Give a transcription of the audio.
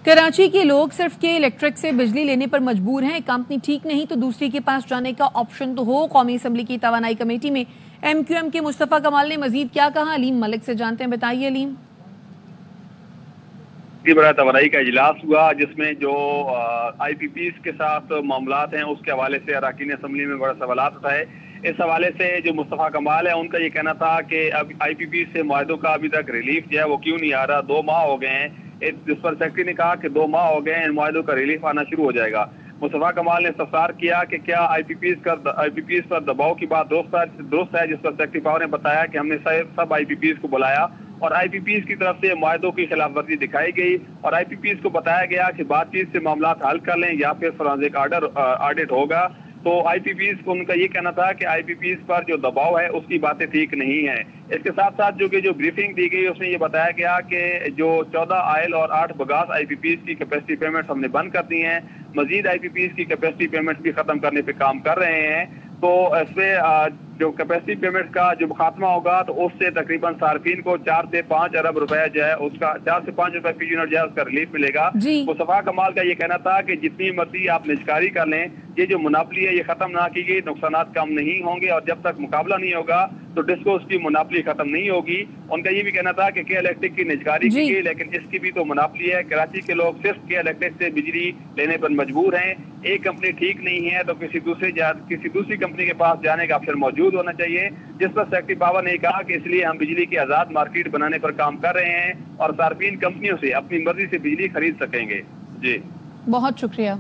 कराची के लोग सिर्फ के इलेक्ट्रिक से बिजली लेने पर मजबूर हैं। कंपनी ठीक नहीं तो दूसरी के पास जाने का ऑप्शन तो हो। कौमी असम्बली की तवानाई कमेटी में MQM के मुस्तफा कमाल ने मजीद क्या कहा, अलीम मलिक से जानते हैं। बताइए अलीम। बड़ा तवानाई का इजलास हुआ जिसमें जो IPPs के साथ मामलात हैं उसके हवाले से अरकान असम्बली में बड़ा सवालात उठाए। इस हवाले से जो मुस्तफा कमाल है उनका ये कहना था कि अब IPPs से मुआहदों का अभी तक रिलीफ जो है वो क्यों नहीं आ रहा। 2 माह हो गए हैं। जिस पर सेक्रेटरी ने कहा कि 2 माह हो गए हैं, इन मुआहदों का रिलीफ आना शुरू हो जाएगा। मुस्तफा कमाल ने इस्तफसार किया कि क्या IPPs पर दबाव की बात दुरुस्त है, जिस पर सेक्रेटरी पावर ने बताया कि हमने सब IPPs को बुलाया और IPPs की तरफ से मुआहदों की खिलाफ वर्जी दिखाई गई और IPPs को बताया गया कि बातचीत से मामला हल कर लें या फिर फॉरेंसिक ऑडिट होगा। तो IPPs को उनका ये कहना था कि IPPs पर जो दबाव है उसकी बातें ठीक नहीं है। इसके साथ साथ जो ब्रीफिंग दी गई उसमें ये बताया गया कि जो 14 आयल और 8 बगास IPPs की कैपेसिटी पेमेंट्स हमने बंद कर दी हैं। मजीद IPPs की कैपेसिटी पेमेंट्स भी खत्म करने पे काम कर रहे हैं। तो इसमें जो कैपेसिटी पेमेंट का जो खात्मा होगा तो उससे तकरीबन सार्फिन को 4 से 5 अरब रुपए जो है उसका 4 से 5 रुपए फी यूनिट जो है उसका रिलीफ मिलेगा। मुस्तफा कमाल का ये कहना था कि जितनी मर्जी आप निजकारी कर लें, ये जो मुनाफली है ये खत्म ना की गई, नुकसानात कम नहीं होंगे और जब तक मुकाबला नहीं होगा तो डिस्कोस की मुनाफली खत्म नहीं होगी। उनका ये भी कहना था कि के इलेक्ट्रिक की निजकारी की गई, लेकिन इसकी भी तो मुनाफली है। कराची के लोग सिर्फ के इलेक्ट्रिक से बिजली लेने पर मजबूर हैं। एक कंपनी ठीक नहीं है तो किसी दूसरी कंपनी के पास जाने का ऑप्शन मौजूद होना चाहिए, जिस पर सेक्रेटरी पावर ने कहा कि इसलिए हम बिजली की आजाद मार्केट बनाने पर काम कर रहे हैं और सार्फिन कंपनियों से अपनी मर्जी से बिजली खरीद सकेंगे। जी बहुत शुक्रिया।